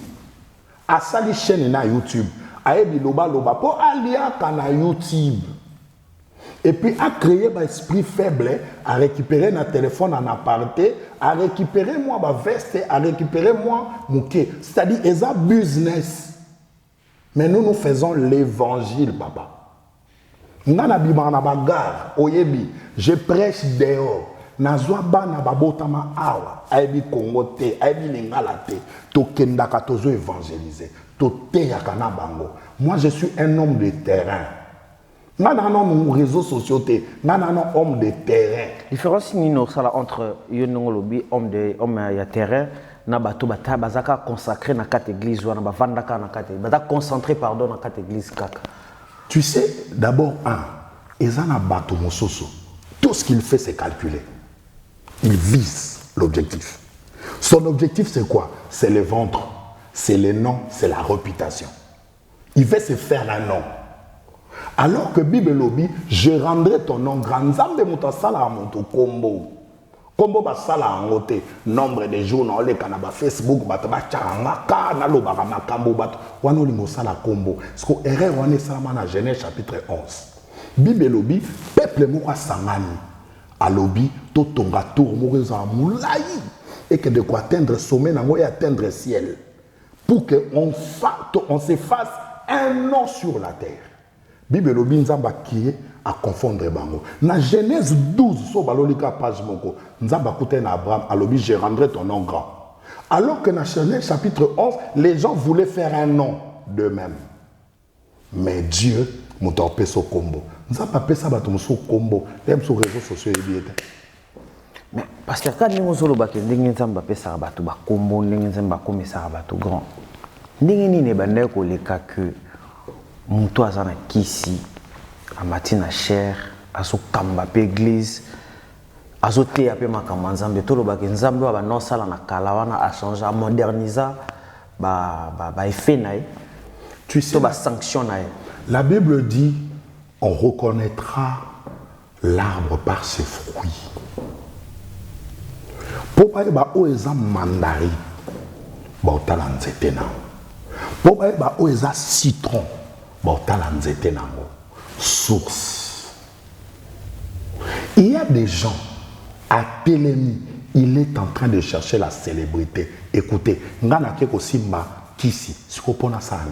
À ça, les chaînes na YouTube. Aïe, loba loba. Pour aller à YouTube. Et puis, à créer un esprit faible, à récupérer un téléphone en aparté, à récupérer moi ma veste, à récupérer moi mon quai. C'est-à-dire, ils ont business. Mais nous faisons l'évangile, papa. Je prêche dehors. Nazwa bana babotama awa. Aibi Congo te, aibi Lingala te. To kendaka tozo évangéliser. To te yakana bango. Moi, je suis un homme de terrain. Nana non réseaux sociaux te. Nana non homme de terrain. Différence entre yonongolobi homme de terrain. Na bato bata bazaka consacré na quatre églises wana ba vandaka na quatre bata concentré pardon na quatre églises kaka. Tu sais d'abord ezana bato mososo tout ce qu'il fait c'est calculer. Il vise l'objectif. Son objectif c'est quoi? C'est le ventre, c'est le nom, c'est la réputation. Il veut se faire un nom. Alors que Bible lobby, je rendrai ton nom grand zambe mutasala monto combo. Combo basala angote nombre de jours na ole kana ba Facebook bato ba changa kana lo ba makambo bato wano lingo sala combo sko erreur wana salama na Genèse chapitre 11 Bible lobi peuple moko sangani alobi to tonga tour moko za mulai et que de quoi atteindre sommet nango et atteindre le ciel pour que on se fasse un nom sur la terre. Bible lobi nzamba qui à confondre bango. Na Genèse 12, so balolika page moko, nzamba koute na Abraham, alobi je rendrai ton nom grand. Alors que dans Genèse chapitre 11, les gens voulaient faire un nom d'eux-mêmes. Mais Dieu m'a torpé son combo. Nzamba pesa bato so combo, même sur les réseaux sociaux et bien. Mais parce que quand nous solo ba ndenge nzamba pesa bato ba combo ndenge nzamba komisa bato grand. Ndenge nini bande ko leka que muto azana kisi a matina cher aso kamba pe église aso te ape makamba nzambe to lobaka nzambe wa non sala na kala wana a changer a moderniser ba effet nae tu sais ba sanction nae. La Bible dit on reconnaîtra l'arbre par ses fruits. Pour pas ba o eza mandari ba otala nzete na. Pour pas ba o eza citron ba otala nzete na. Source. Il y a des gens à Télémi, il est en train de chercher la célébrité. Écoutez, ngana keko simba kisi, sikopona sana.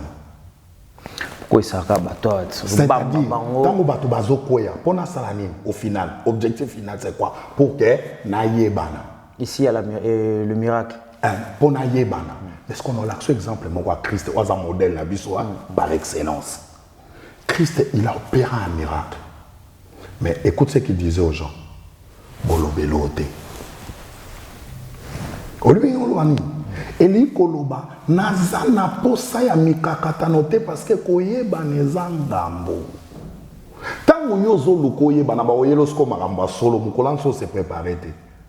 Pourquoi ça ka bato? C'est-à-dire, tango bato bazo koya, pona salanine au final, objectif final c'est quoi? Pour que na yebana. Ici il y a le miracle. Pour na yebana. Est-ce qu'on a l'action exemple mon Christ, oza modèle na biso par excellence. Christ, il a opéré un miracle. Mais écoute ce qu'il disait aux gens. Bolobelote. Olivier Olwani. Eli koloba. Nazana posa ya mikakatanote parce que koyeba nezangambo. Tant que yozo lukoyeba na ba oyelosko maramba solo mukolanso se préparer.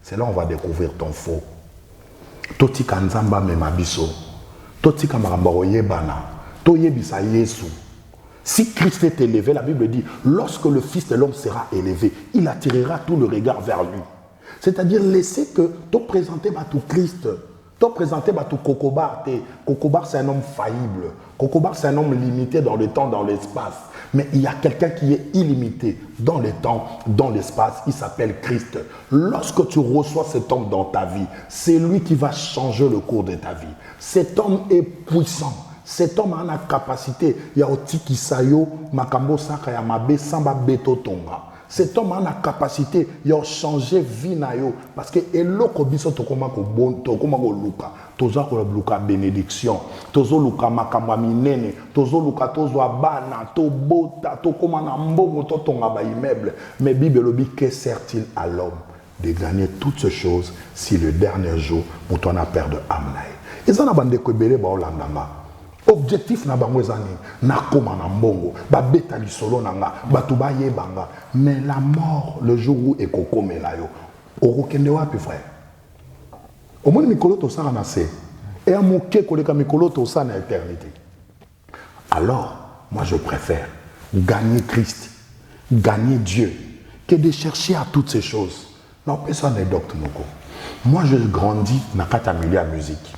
C'est là on va découvrir ton faux. Toti kanzamba memabiso. Toti kamaramba oyebana. Toyebisa Yesu. Si Christ est élevé, la Bible dit, lorsque le Fils de l'homme sera élevé, il attirera tout le regard vers lui. C'est-à-dire laisser que tu présentes tout Christ, tu présentes tout Kokobar. Kokobar, c'est un homme faillible. Kokobar, c'est un homme limité dans le temps, dans l'espace. Mais il y a quelqu'un qui est illimité dans le temps, dans l'espace. Il s'appelle Christ. Lorsque tu reçois cet homme dans ta vie, c'est lui qui va changer le cours de ta vie. Cet homme est puissant. Cet homme a la capacité, il y a otiki sayo, makambo saka ya mabe samba beto tonga. Cet homme a la capacité, il a changé vie na yo parce que eloko biso to koma ko bon to koma ko luka, toza ko luka bénédiction, tozo luka makambo minene, tozo luka tozo bana, to bota, to koma na mbongo to tonga ba immeuble. Mais Bible lobi que sert-il à l'homme de gagner toutes ces choses si le dernier jour pour ton père de Amnaï. Et ça na bande ko belé ba olandanga. Objectif na bango ezani na koma na mbongo ba beta lisolo nanga batu ba yebanga mais la mort le jour où ekokomela yo okokende wapi frère omoni mikolo to sala na se et amoke koleka mikolo to sala na éternité. Alors moi je préfère gagner Christ, gagner Dieu que de chercher à toutes ces choses. Non, personne n'est docteur noko. Moi je grandis na kata milieu à musique.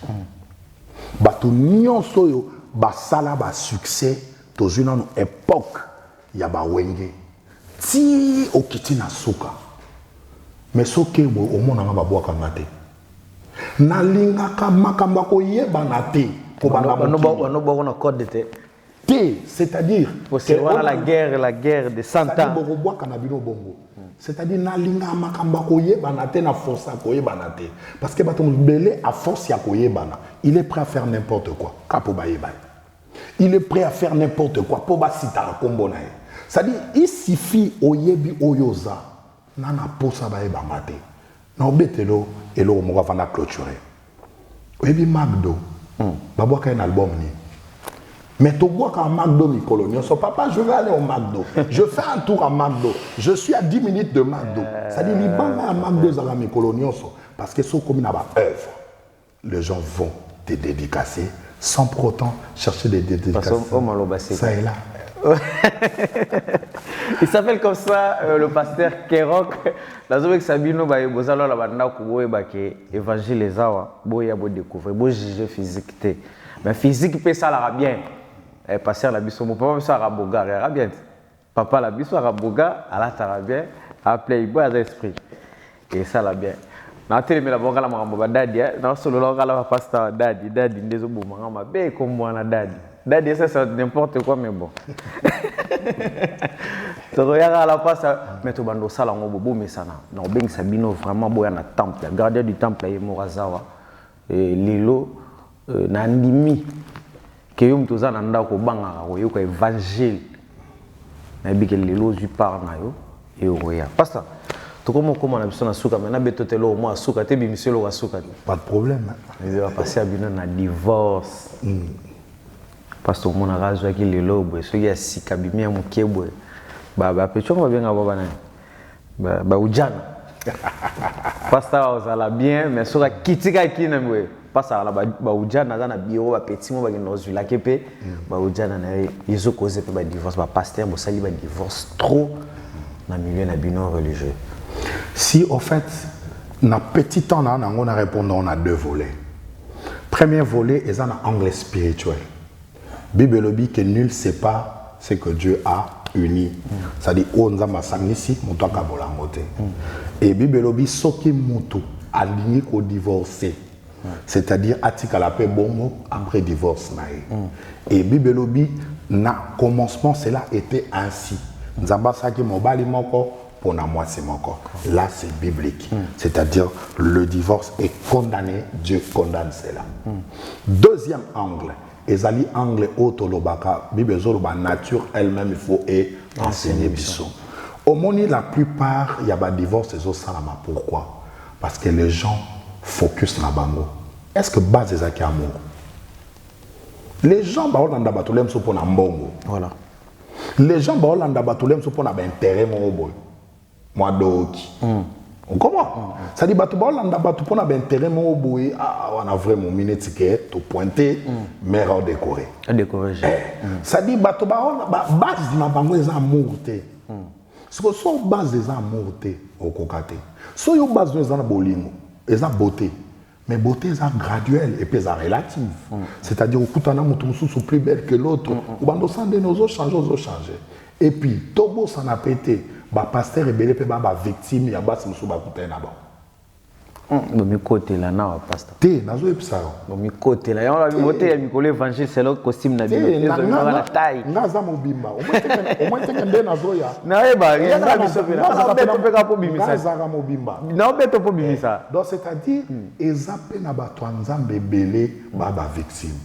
Batu nyonso yo basala ba succès dans une époque ya ba wenge ti okiti na suka mais soke bo omona nga babwaka ngate na linga ka makamba ko yeba na te ko bana no na code te c'est-à-dire c'est voilà la guerre de 100 ans bo bwaka na bino bongo. C'est-à-dire na linga makamba ko yebana te na force ko yebana te parce que bato mbele à force ya ko yebana il est prêt à faire n'importe quoi kapo ba yeba. Il est prêt à faire n'importe quoi pour ba sita kombo na. C'est-à-dire il suffit oyebi oyoza nana posa ba yeba mate. Na obetelo elo mo va na clôturer. Oyebi Magdo babwa ka un album ni. Mais tu vois qu'à McDo, Nicolonio, son papa, je vais aller au McDo. Je fais un tour à McDo. Je suis à 10 minutes de McDo. C'est-à-dire, les banques à McDo, ça va Nicolonio. Parce que c'est comme une œuvre. Les gens vont te dédicacer sans pour autant chercher des dédications. Ça est là. Il s'appelle comme ça le pasteur Kerok. La zone avec Sabino, bozalo la banda kuboe bake évangile les awa, boya bo découvrir, bo juger physique. Mais physique peut ça la bien. Passer la biso mon papa ça raboga ra bien papa la biso raboga ala tara bien a playboy à l'esprit et ça la bien na télé mais la bonga la mambo ba dadi na solo la la pasta dadi ndezo bo mama be comme moi na dadi ça c'est n'importe quoi mais bon to regarde la pasta mais to bando sala ngo bo mais ça na beng sabino vraiment boya na temple gardien du temple et morazawa et lilo na ndimi que yo mtoza na ndako banga ko yo ko évangile na bike lelo ju par na yo et oya pasta to comment na biso na suka mais na betotelo mo suka te bimiselo wa suka pas de problème mais va passer à bino na divorce pasta mo na razo ki lelo bo so ya sika bimia mukebwe ba pecho ba benga baba na ba ujana pasta ozala bien mais so ka kitika kina mwe pasa la ba ujana na bureau ba petit mo ba nozu la kepe ba ujana na yezo cause pe ba divorce ba pasteur bo sali ba divorce trop na milieu na bino religieux. Si au fait na petit temps là on a répondu on a deux volets. Premier volet est en anglais spirituel. Bible dit que nul sait pas ce que Dieu a uni. Ça dit on za masangisi moto ka bolangote. Et Bible dit soki mutu aligné ko divorcer. C'est-à-dire atika la paix bongo après divorce nae. Et Bibelobi na commencement cela était ainsi. Nzamba saki mobali moko pour na moi c'est moko. Là c'est biblique. C'est-à-dire le divorce est condamné, Dieu condamne cela. Deuxième angle, ezali angle otolobaka Bible ezoloba nature elle-même il faut enseigner biso. Au monde la plupart il y a ba divorce ezosalama. Pourquoi? Parce que les gens focus na bango. Est-ce que base ezaki amour? Les gens baolanda batulem so pona mbongo. Voilà. Les gens baolanda batulem so pona ba intérêt mo boy. Moi doki. On comprend? Ça dit batu baolanda batu pona ba intérêt mo boy. Ah on a vraiment miné ticket to pointer mais au décorer. À décorer. Ça dit batu baolanda base na bango eza amour te. Ce que so base eza amour te au kokate. So yo base eza na bolingo, eza beauté. Mais beauté est graduelle et puis est relative. C'est-à-dire, au kutana mutumu sous plus belle que l'autre. Ou bando sande nos changer. Et puis, tobo s'en a pété. Ba pasteur et belé pe ba victime ya ba simusu ba kutana na ba. Bon mi côté là na pasteur. Té nazo epsa. Bon mi côté là, on la beauté ya mikolo évangile c'est le costume na bio. Na taille. Ngaza mobimba. Au moins te kende nazo ya. Na eba, ya na biso pena. Na beto pe ka po bimisa. Ngaza mobimba. Na beto po bimisa. Donc c'est-à-dire ezape na ba to nzambe belé ba victime.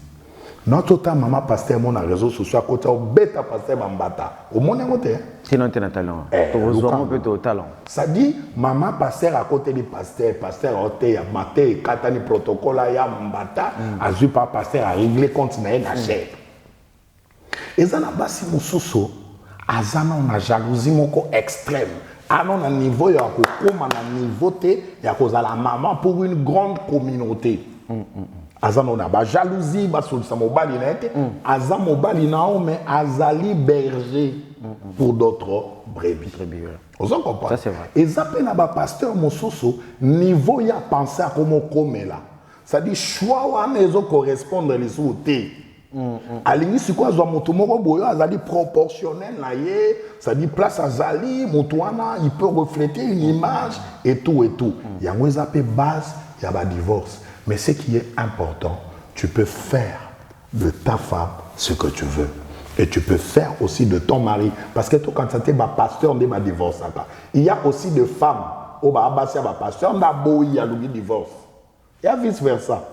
Notre temps, maman pasteur, mon réseau social, côté au bêta pasteur bambata. Au monde côté. Sinon tu as talent. Tu reçois un peu de talent. Ça dit maman pasteur à côté du pasteur hôtel ya maté katani protocole ya mbata, azu pas pasteur à régler compte na na cher. Ezana basi mususu azana na jalousie moko extrême. Alors na niveau ya kokoma na niveau te ya kozala maman pour une grande communauté. Azan on a ba jalousie ba solisa mobali na ete azan mobali na o mais azali berger pour d'autres brebis. Vous en comprenez? Ça c'est vrai. Et zappe na ba pasteur mososo niveau ya penser à comment komela. Ça dit choix wana ezo correspondre les souhaits. Alingi siko azwa moto moko boyo azali proportionnel na ye, ça dit place azali moto wana il peut refléter une image et tout et tout. Yango zappe base ya ba divorce. Mais ce qui est important, tu peux faire de ta femme ce que tu veux. Et tu peux faire aussi de ton mari. Parce que toi, quand tu es pasteur, on est divorce. Il y a aussi des femmes, au pasteur, on a beau y a le divorce. Il y a vice versa.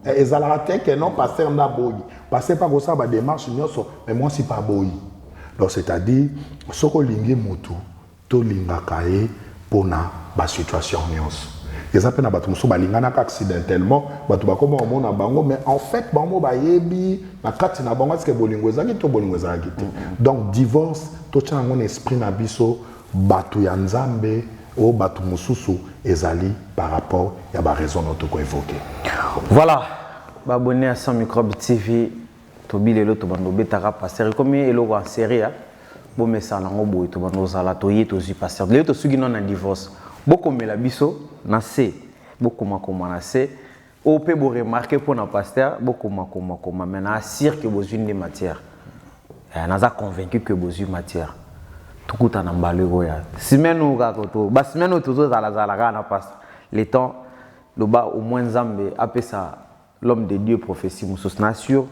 Et ils ont que non, pasteur, on a beau. Parce que pas comme ça, démarche, mais moi, c'est pas beau. Donc, c'est-à-dire, ce que l'ingé motu, to l'ingakae pour na situation nyos. Ils appellent na batu muso balingana accidentellement batu bakoma omona bango mais en fait bango bayebi na kati na bango est-ce bolingo ezaki to bolingo ezaki te. Donc divorce to tcha ngone esprit na biso batu ya nzambe o batu mususu ezali par rapport ya ba raison notre ko évoquer. Voilà, ba abonné à 100 microbes TV to bilelo to bando betaka passer comme eloko en série bo mesala ngo boy to bando sala to yi to zu passer le to sugi non na divorce. Beaucoup mais la biso na C beaucoup ma na C au peut vous remarquer pour na pasteur beaucoup ma mais na assure que vous une des matières et na za convaincu que vous une matière tout coup na mbalego ya semaine ou ga to ba semaine ou toujours za la na pasteur les temps le bas au moins Nzambe appelle ça l'homme de Dieu prophétie musus nature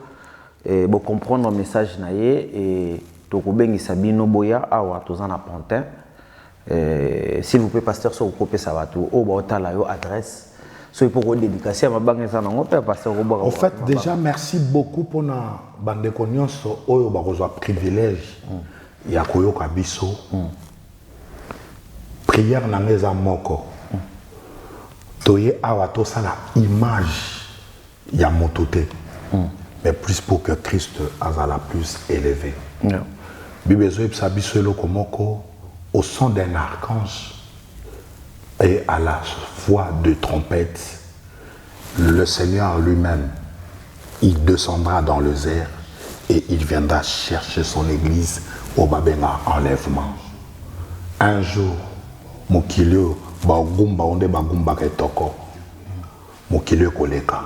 et bon comprendre le message na ye et to ko bengi sabino boya awa to za na Pantin. S'il vous plaît, pasteur, si vous coupez ça va tout, au adresse, si vous pouvez dédicacer à ma banque, ça n'en peut pas. En fait, déjà, merci beaucoup pour la bande de connaissances, où vous avez privilège, il y a Koyo Kabiso, prière n'a pas moko, toye awato ça la image, il y a mototé, mais plus pour que Christ a la plus élevée. Bible ça biso le komoko. Au son d'un archange et à la voix de trompette, le Seigneur lui-même, il descendra dans le désert et il viendra chercher son église au Babena enlèvement. Un jour, Mokilio, Bagumba, onde Bagumba Ketoko, Mokilio Koleka.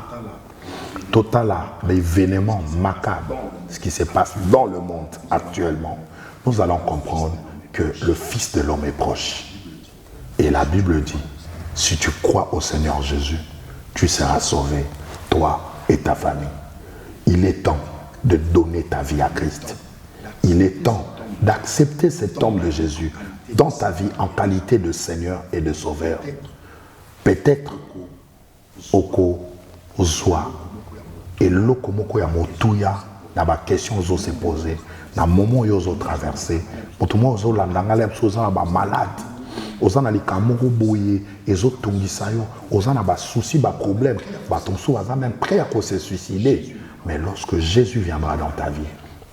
Total, l'événement macabre, ce qui se passe dans le monde actuellement, nous allons comprendre que le Fils de l'homme est proche. Et la Bible dit, si tu crois au Seigneur Jésus, tu seras sauvé, toi et ta famille. Il est temps de donner ta vie à Christ. Il est temps d'accepter cet homme de Jésus dans ta vie en qualité de Seigneur et de Sauveur. Peut-être, Oko, Ozoa, et lokomoko ya motuya na ba questions zo se poser na moment yo zo traverser pour tout monde zo landanga les choses na ba malade ozana likamoko boye ezo tungisa yo ozana ba souci ba problème ba ton sou aza même prêt à se suicider. Mais lorsque Jésus viendra dans ta vie,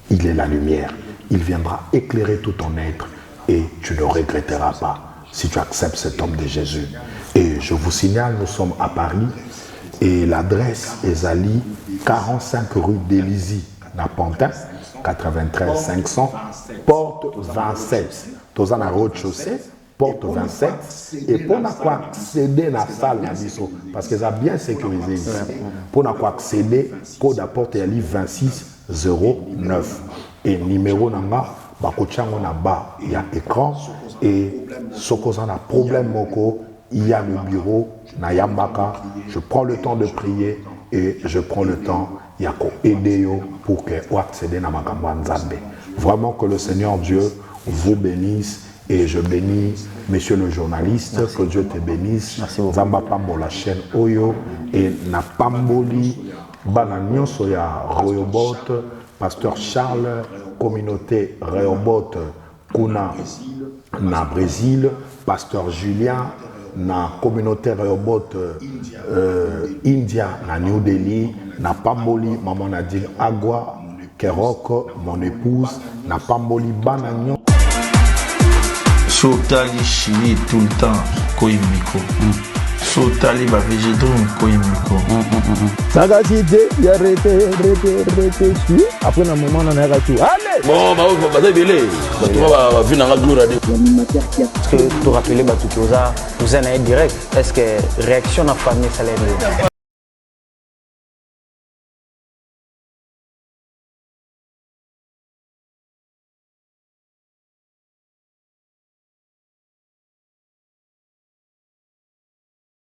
il est la lumière, il viendra éclairer tout ton être et tu ne regretteras pas si tu acceptes cet homme de Jésus. Et je vous signale, nous sommes à Paris et l'adresse est Zali 45 rue d'Élisée, Napantin, 93 500, porte 27. Dans la rez-de-chaussée, porte 27. Et pour accéder à la salle, parce que ça a bien sécurisé ici, pour accéder, code à porte est 2609. Et numéro nanga, bakochango na ba, il y a écran. Et ce qu'on a problème, il y a le bureau, na yambaka. Je prends le temps de prier et je prends le temps, il y a aider pour que vous accédez à ma Nzambe. Vraiment que le Seigneur Dieu vous bénisse et je bénis monsieur le journaliste. Merci. Que Dieu te bénisse. Zamba Pambo la chaîne Oyo et na Pamboli Bananion Soya Royobot, pasteur Charles, communauté Royobot Kuna na Brésil, pasteur Julien na communauté Royobot India na New Delhi, na Pamboli maman Nadine Agua Kerok, mon épouse, na Pamboli Bananion. Sotali chili tout le temps, Koimiko. Sotali va végétaux, Koimiko. Sagacité, il y a arrêté, su. Après un moment, on a tout. Allez! Bon, bah, tu vas venir dans la gloire. Est-ce que tu rappelles, vous avez direct? Est-ce que réaction à la famille, ça l'aide?